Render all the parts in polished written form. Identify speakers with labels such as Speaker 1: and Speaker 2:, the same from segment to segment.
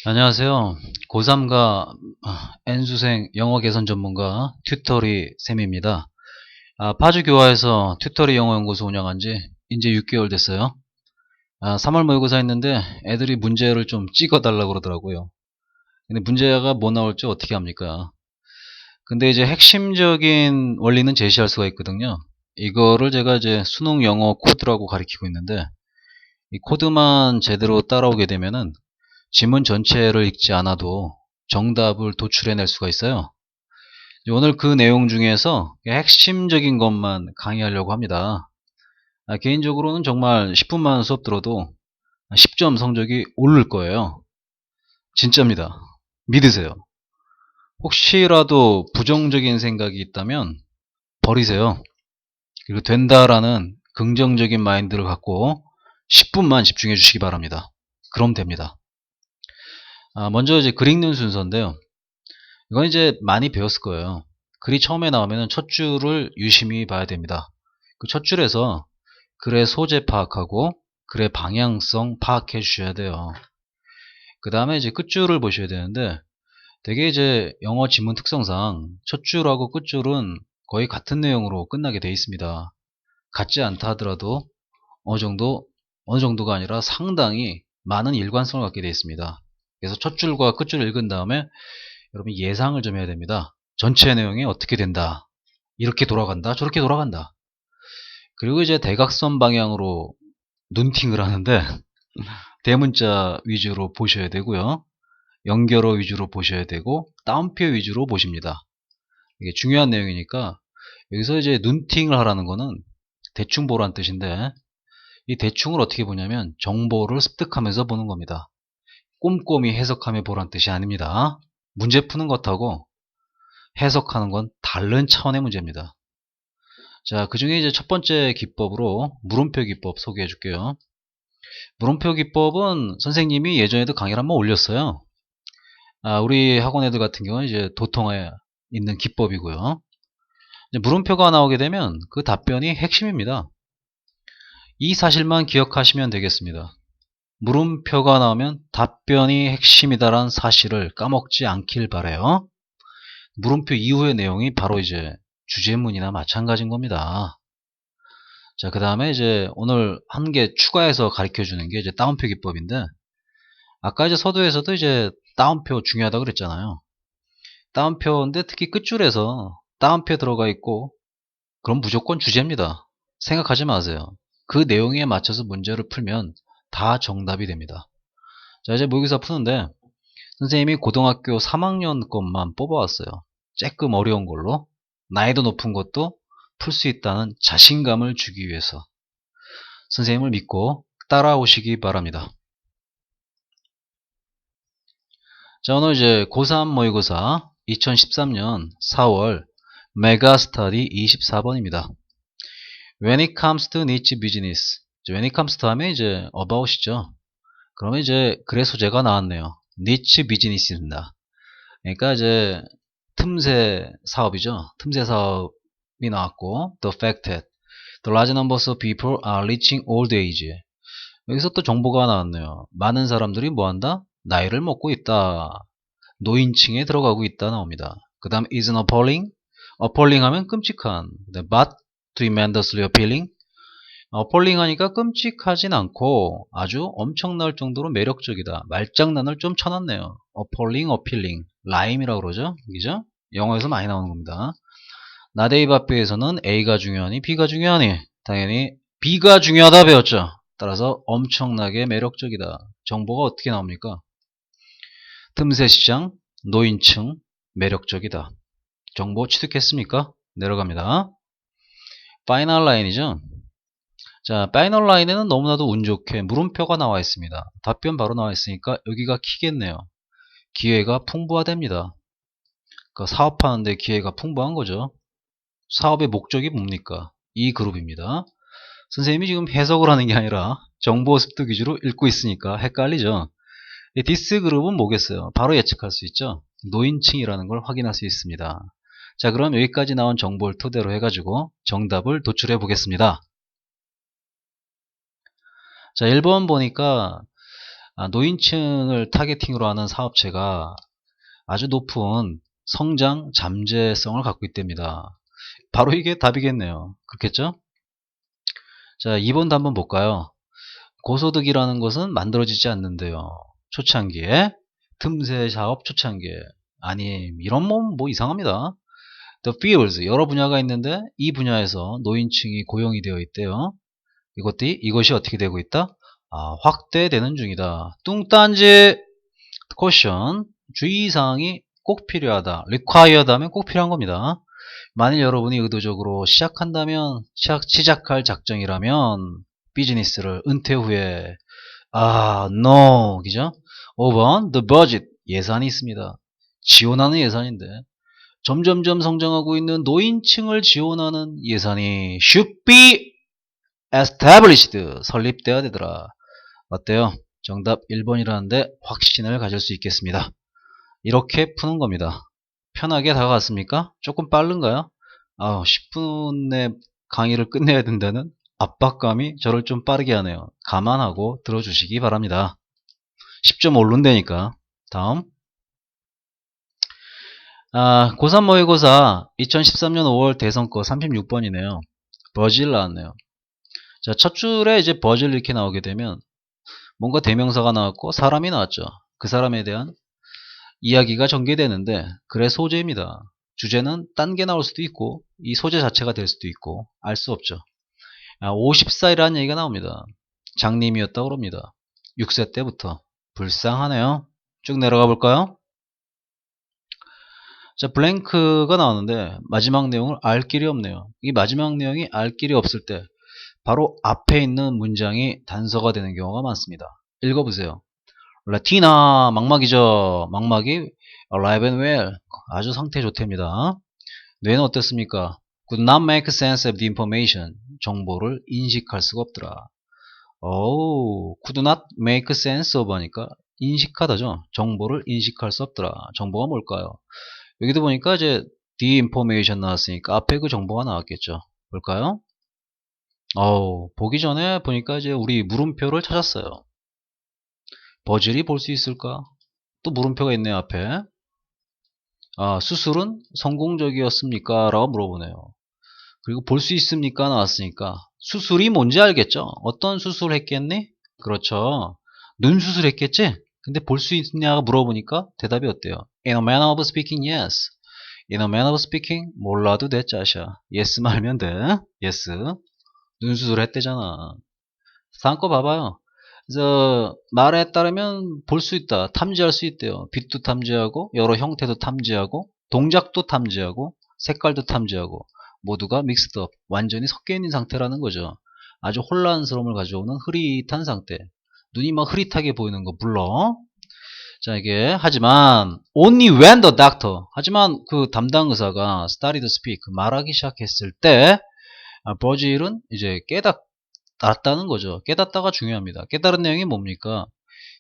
Speaker 1: 안녕하세요. 고3과 N수생 영어 개선 전문가 튜터리 쌤입니다. 파주 교화에서 튜터리 영어 연구소 운영한 지 이제 6개월 됐어요. 3월 모의고사 했는데 애들이 문제를 좀 찍어달라고 그러더라고요. 근데 문제가 뭐 나올지 어떻게 합니까? 근데 이제 핵심적인 원리는 제시할 수가 있거든요. 이거를 제가 이제 수능 영어 코드라고 가리키고 있는데 이 코드만 제대로 따라오게 되면은 지문 전체를 읽지 않아도 정답을 도출해낼 수가 있어요. 오늘 그 내용 중에서 핵심적인 것만 강의하려고 합니다. 개인적으로는 정말 10분만 수업 들어도 10점 성적이 오를 거예요. 진짜입니다. 믿으세요. 혹시라도 부정적인 생각이 있다면 버리세요. 그리고 된다라는 긍정적인 마인드를 갖고 10분만 집중해 주시기 바랍니다. 그럼 됩니다. 먼저 이제 글 읽는 순서인데요. 이건 이제 많이 배웠을 거예요. 글이 처음에 나오면 첫 줄을 유심히 봐야 됩니다. 그 첫 줄에서 글의 소재 파악하고 글의 방향성 파악해 주셔야 돼요. 그 다음에 이제 끝줄을 보셔야 되는데 되게 이제 영어 지문 특성상 첫 줄하고 끝줄은 거의 같은 내용으로 끝나게 돼 있습니다. 같지 않다 하더라도 어느 정도가 아니라 상당히 많은 일관성을 갖게 되어 있습니다. 그래서 첫 줄과 끝줄을 읽은 다음에 여러분 예상을 좀 해야 됩니다. 전체 내용이 어떻게 된다. 이렇게 돌아간다. 저렇게 돌아간다. 그리고 이제 대각선 방향으로 눈팅을 하는데 대문자 위주로 보셔야 되고요. 연결어 위주로 보셔야 되고 따옴표 위주로 보십니다. 이게 중요한 내용이니까 여기서 이제 눈팅을 하라는 거는 대충 보란 뜻인데 이 대충을 어떻게 보냐면 정보를 습득하면서 보는 겁니다. 꼼꼼히 해석하며 보란 뜻이 아닙니다. 문제 푸는 것하고 해석하는 건 다른 차원의 문제입니다. 자, 그 중에 이제 첫 번째 기법으로 물음표 기법 소개해 줄게요. 물음표 기법은 선생님이 예전에도 강의를 한번 올렸어요. 우리 학원 애들 같은 경우는 이제 도통에 있는 기법이고요. 이제 물음표가 나오게 되면 그 답변이 핵심입니다. 이 사실만 기억하시면 되겠습니다. 물음표가 나오면 답변이 핵심이다라는 사실을 까먹지 않길 바래요. 물음표 이후의 내용이 바로 이제 주제문이나 마찬가지인 겁니다. 자, 그 다음에 이제 오늘 한 개 추가해서 가르쳐 주는 게 이제 따옴표 기법인데, 아까 이제 서두에서도 이제 따옴표 중요하다고 그랬잖아요. 따옴표인데 특히 끝줄에서 따옴표 들어가 있고, 그럼 무조건 주제입니다. 생각하지 마세요. 그 내용에 맞춰서 문제를 풀면 다 정답이 됩니다. 자, 이제 모의고사 푸는데, 선생님이 고등학교 3학년 것만 뽑아왔어요. 조금 어려운 걸로. 난이도 높은 것도 풀 수 있다는 자신감을 주기 위해서. 선생님을 믿고 따라오시기 바랍니다. 자, 오늘 이제 고3 모의고사 2013년 4월 메가 스터디 24번입니다. When it comes to niche business. when it comes to 하면 이제 about이죠. 그러면 이제 글의 소재가 나왔네요. niche business입니다. 그러니까 이제 틈새 사업이죠. 틈새 사업이 나왔고, the fact that the large numbers of people are reaching old age. 여기서 또 정보가 나왔네요. 많은 사람들이 뭐한다? 나이를 먹고 있다. 노인층에 들어가고 있다 나옵니다. 그 다음 isn't appalling. appalling 하면 끔찍한. but tremendously appealing. appalling 하니까 끔찍하진 않고 아주 엄청날 정도로 매력적이다. 말장난을 좀 쳐놨네요. appalling, appealing. 라임이라고 그러죠. 그죠? 영어에서 많이 나오는 겁니다. 나데이바페에서는 A가 중요하니 B가 중요하니 당연히 B가 중요하다 배웠죠. 따라서 엄청나게 매력적이다. 정보가 어떻게 나옵니까? 틈새 시장, 노인층, 매력적이다. 정보 취득했습니까? 내려갑니다. 파이널 라인이죠. 자, 파이널 라인에는 너무나도 운 좋게 물음표가 나와 있습니다. 답변 바로 나와 있으니까 여기가 키겠네요. 기회가 풍부하답니다. 그러니까 사업하는데 기회가 풍부한 거죠. 사업의 목적이 뭡니까? 이 그룹입니다. 선생님이 지금 해석을 하는 게 아니라 정보 습득 위주로 읽고 있으니까 헷갈리죠. 디스 그룹은 뭐겠어요? 바로 예측할 수 있죠. 노인층이라는 걸 확인할 수 있습니다. 자, 그럼 여기까지 나온 정보를 토대로 해가지고 정답을 도출해 보겠습니다. 자, 1번 보니까 노인층을 타겟팅으로 하는 사업체가 아주 높은 성장 잠재성을 갖고 있답니다. 바로 이게 답이겠네요. 그렇겠죠? 자, 2번도 한번 볼까요? 고소득이라는 것은 만들어지지 않는데요. 초창기에 틈새 사업 초창기에 아니 이런 뭐 이상합니다. The fields 여러 분야가 있는데 이 분야에서 노인층이 고용이 되어 있대요. 이것이 어떻게 되고 있다? 확대되는 중이다. 뚱딴지 caution 주의사항이 꼭 필요하다. required 하면 꼭 필요한 겁니다. 만일 여러분이 의도적으로 시작한다면 시작할 작정이라면 비즈니스를 은퇴 후에 no 그죠? 5번 the budget 예산이 있습니다. 지원하는 예산인데 점점점 성장하고 있는 노인층을 지원하는 예산이 should be established 설립되어야 되더라. 어때요? 정답 1번이라는데 확신을 가질 수 있겠습니다. 이렇게 푸는 겁니다. 편하게 다가갔습니까? 조금 빠른가요? 10분 내 강의를 끝내야 된다는 압박감이 저를 좀 빠르게 하네요. 감안하고 들어주시기 바랍니다. 10점 오른다니까. 다음. 고3 모의고사 2013년 5월 대선거 36번이네요. 버질 나왔네요. 자, 첫 줄에 이제 버질 이렇게 나오게 되면 뭔가 대명사가 나왔고 사람이 나왔죠. 그 사람에 대한 이야기가 전개되는데 글의 소재입니다. 주제는 딴 게 나올 수도 있고 이 소재 자체가 될 수도 있고 알 수 없죠. 54이라는 얘기가 나옵니다. 장님이었다고 그럽니다. 6세 때부터. 불쌍하네요. 쭉 내려가 볼까요? 자, 블랭크가 나오는데 마지막 내용을 알 길이 없네요. 이 마지막 내용이 알 길이 없을 때 바로 앞에 있는 문장이 단서가 되는 경우가 많습니다. 읽어보세요. 라티나 망막이죠. 망막이 alive and well 아주 상태 좋답니다. 뇌는 어땠습니까? Could not make sense of the information 정보를 인식할 수가 없더라. could not make sense of 하니까 인식하다죠. 정보를 인식할 수 없더라. 정보가 뭘까요? 여기도 보니까 이제 the information 나왔으니까 앞에 그 정보가 나왔겠죠. 볼까요? 보기 전에 보니까 이제 우리 물음표를 찾았어요. 버질이 볼 수 있을까? 또 물음표가 있네요, 앞에. 수술은 성공적이었습니까? 라고 물어보네요. 그리고 볼 수 있습니까? 나왔으니까 수술이 뭔지 알겠죠? 어떤 수술 했겠니? 그렇죠. 눈 수술했겠지? 근데 볼 수 있냐고 물어보니까 대답이 어때요? In a manner of speaking, yes. In a manner of speaking, 몰라도 돼, 짜샤. yes 말면 돼. yes. 눈 수술 했대잖아. 다음 거 봐봐요. 그래서 말에 따르면 볼 수 있다. 탐지할 수 있대요. 빛도 탐지하고 여러 형태도 탐지하고 동작도 탐지하고 색깔도 탐지하고 모두가 믹스드업 완전히 섞여 있는 상태라는 거죠. 아주 혼란스러움을 가져오는 흐릿한 상태. 눈이 막 흐릿하게 보이는 거 물론 자 이게 하지만 only when the doctor 하지만 그 담당 의사가 started to speak 말하기 시작했을 때 버질은 이제 깨닫다는 거죠. 깨닫다가 중요합니다. 깨달은 내용이 뭡니까?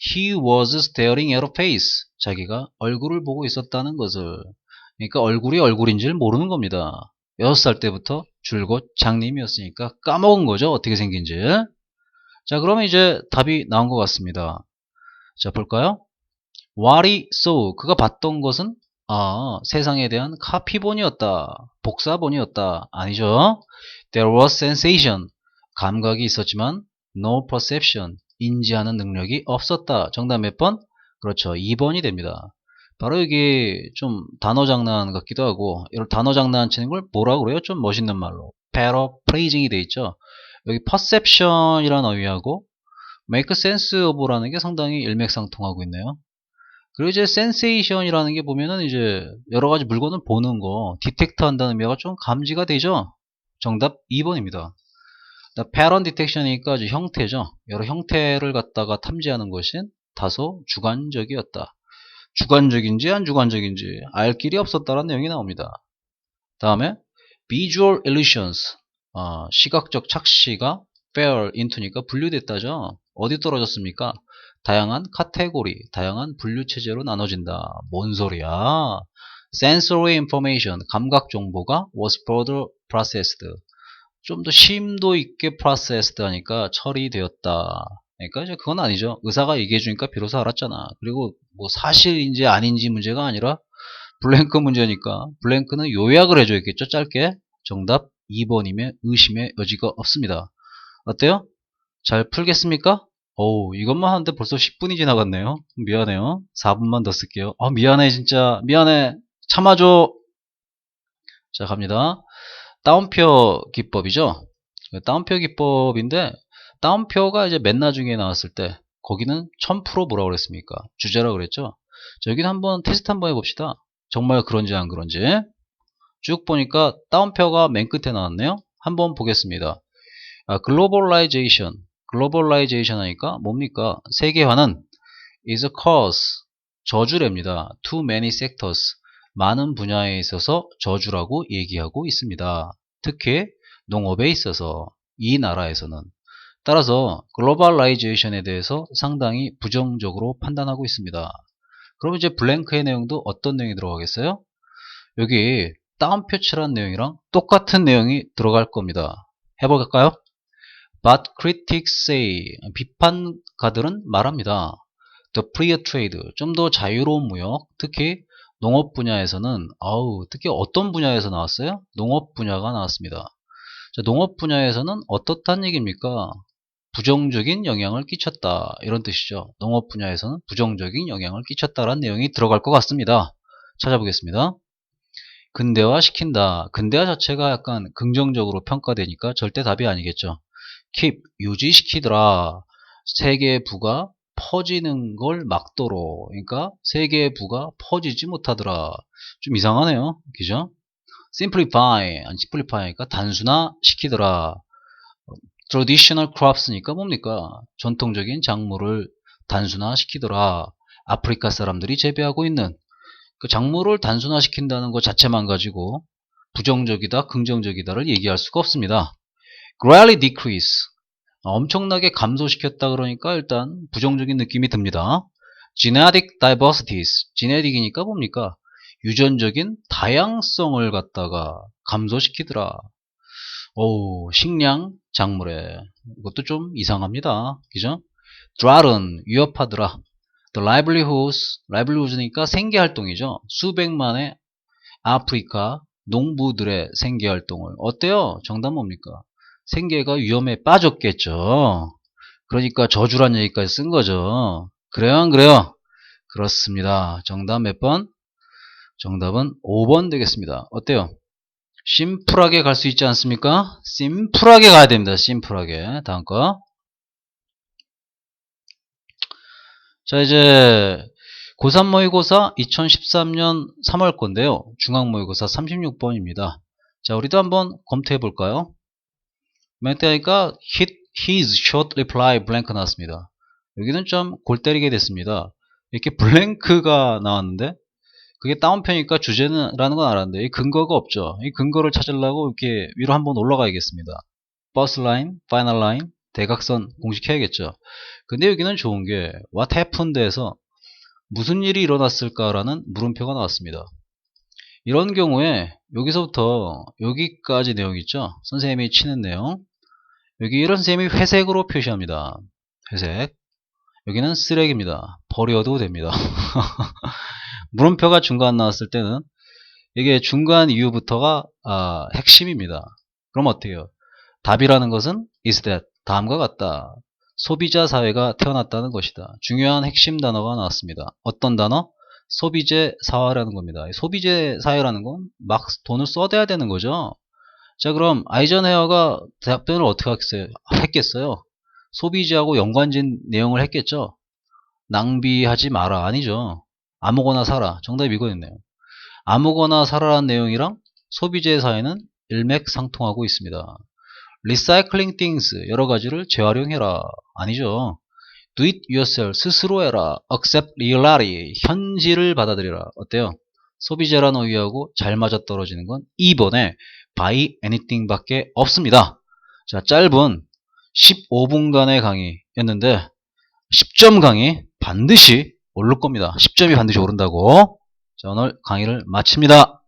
Speaker 1: He was staring at a face. 자기가 얼굴을 보고 있었다는 것을. 그러니까 얼굴이 얼굴인지를 모르는 겁니다. 6살 때부터 줄곧 장님이었으니까 까먹은 거죠. 어떻게 생긴지. 자, 그러면 이제 답이 나온 것 같습니다. 자, 볼까요? What he saw. 그가 봤던 것은 세상에 대한 카피본이었다. 복사본이었다. 아니죠. There was sensation. 감각이 있었지만 no perception. 인지하는 능력이 없었다. 정답 몇 번? 그렇죠. 2번이 됩니다. 바로 여기 좀 단어 장난 같기도 하고 이런 단어 장난 치는 걸 뭐라 그래요? 좀 멋있는 말로 paraphrasing이 돼 있죠. 여기 perception이라는 어휘하고 make sense of라는 게 상당히 일맥상통하고 있네요. 그리고 이제 sensation이라는 게 보면은 이제 여러 가지 물건을 보는 거 디텍트 한다는 의미가 좀 감지가 되죠. 정답 2번입니다. pattern detection이니까 형태죠. 여러 형태를 갖다가 탐지하는 것인 다소 주관적이었다. 주관적인지 안 주관적인지 알 길이 없었다라는 내용이 나옵니다. 다음에 visual illusions 시각적 착시가 fell into니까 분류됐다죠. 어디 떨어졌습니까? 다양한 카테고리, 다양한 분류 체제로 나눠진다. 뭔 소리야? sensory information, 감각 정보가 was further processed. 좀 더 심도 있게 processed 하니까 처리되었다. 그러니까 이제 그건 아니죠. 의사가 얘기해 주니까 비로소 알았잖아. 그리고 뭐 사실인지 아닌지 문제가 아니라 블랭크 문제니까 블랭크는 요약을 해줘야겠죠. 짧게. 정답 2번이면 의심의 여지가 없습니다. 어때요? 잘 풀겠습니까? 어우, 이것만 하는데 벌써 10분이 지나갔네요. 미안해요. 4분만 더 쓸게요. 아, 미안해, 진짜. 미안해. 참아줘. 자, 갑니다. 따옴표 기법이죠. 따옴표 기법인데, 따옴표가 이제 맨 나중에 나왔을 때, 거기는 1000% 뭐라고 그랬습니까? 주제라고 그랬죠? 자, 여기는 한번 테스트 한번 해봅시다. 정말 그런지 안 그런지. 쭉 보니까 따옴표가 맨 끝에 나왔네요. 한번 보겠습니다. 글로벌라이제이션. 글로벌라이제이션 하니까 뭡니까? 세계화는 is a cause. 저주랍니다. to many sectors. 많은 분야에 있어서 저주라고 얘기하고 있습니다. 특히 농업에 있어서 이 나라에서는. 따라서 글로벌라이제이션에 대해서 상당히 부정적으로 판단하고 있습니다. 그럼 이제 블랭크의 내용도 어떤 내용이 들어가겠어요? 여기 따옴표 칠한 내용이랑 똑같은 내용이 들어갈 겁니다. 해볼까요? But critics say, 비판가들은 말합니다. The freer trade, 좀 더 자유로운 무역, 특히 농업 분야에서는, 특히 어떤 분야에서 나왔어요? 농업 분야가 나왔습니다. 자, 농업 분야에서는 어떻단 얘기입니까? 부정적인 영향을 끼쳤다, 이런 뜻이죠. 농업 분야에서는 부정적인 영향을 끼쳤다라는 내용이 들어갈 것 같습니다. 찾아보겠습니다. 근대화시킨다. 근대화 자체가 약간 긍정적으로 평가되니까 절대 답이 아니겠죠. keep, 유지시키더라. 세계부가 퍼지는 걸 막도록. 그러니까 세계부가 퍼지지 못하더라. 좀 이상하네요. 그죠? simplify, simplify니까 단순화시키더라. traditional crops니까 뭡니까? 전통적인 작물을 단순화시키더라. 아프리카 사람들이 재배하고 있는 그 작물을 단순화시킨다는 것 자체만 가지고 부정적이다, 긍정적이다를 얘기할 수가 없습니다. greatly decrease, 엄청나게 감소시켰다 그러니까 일단 부정적인 느낌이 듭니다. genetic diversities, genetic이니까 뭡니까? 유전적인 다양성을 갖다가 감소시키더라. 식량, 작물에 이것도 좀 이상합니다. 그죠? droughten, 위협하더라. The livelihoods니까 생계활동이죠. 수백만의 아프리카 농부들의 생계활동을 어때요? 정답 뭡니까? 생계가 위험에 빠졌겠죠. 그러니까 저주란 얘기까지 쓴 거죠. 그래요, 안 그래요? 그렇습니다. 정답 몇 번? 정답은 5번 되겠습니다. 어때요? 심플하게 갈 수 있지 않습니까? 심플하게 가야 됩니다. 심플하게. 다음 거. 자, 이제 고3 모의고사 2013년 3월 건데요. 중앙 모의고사 36번입니다. 자, 우리도 한번 검토해 볼까요? 멘트하니까 his short reply blank 나왔습니다. 여기는 좀 골 때리게 됐습니다. 이렇게 블랭크가 나왔는데 그게 다운표니까 주제는 라는 건 알았는데 이 근거가 없죠. 이 근거를 찾으려고 이렇게 위로 한번 올라가야겠습니다. 버스 라인, 파이널 라인, 대각선 공식해야겠죠. 근데 여기는 좋은 게 what happened에서 무슨 일이 일어났을까라는 물음표가 나왔습니다. 이런 경우에 여기서부터 여기까지 내용 있죠. 선생님이 치는 내용. 여기 이런 선생님이 회색으로 표시합니다. 회색. 여기는 쓰레기입니다. 버려도 됩니다. 물음표가 중간 나왔을 때는 이게 중간 이후부터가 핵심입니다. 그럼 어떻게 해요? 답이라는 것은 is that, 다음과 같다. 소비자 사회가 태어났다는 것이다. 중요한 핵심 단어가 나왔습니다. 어떤 단어? 소비재 사회라는 겁니다. 소비재 사회라는 건 막 돈을 써대야 되는 거죠. 자, 그럼 아이젠하워가 답변을 어떻게 했겠어요? 소비재하고 연관진 내용을 했겠죠? 낭비하지 마라. 아니죠. 아무거나 사라. 정답이 이거였네요. 아무거나 사라라는 내용이랑 소비재 사회는 일맥상통하고 있습니다. recycling things, 여러 가지를 재활용해라. 아니죠. do it yourself, 스스로 해라. accept reality, 현실을 받아들여라. 어때요? 소비재라는 의의하고 잘 맞아떨어지는 건 2번에 buy anything 밖에 없습니다. 자, 짧은 15분간의 강의였는데 10점 강의 반드시 오를 겁니다. 10점이 반드시 오른다고. 자, 오늘 강의를 마칩니다.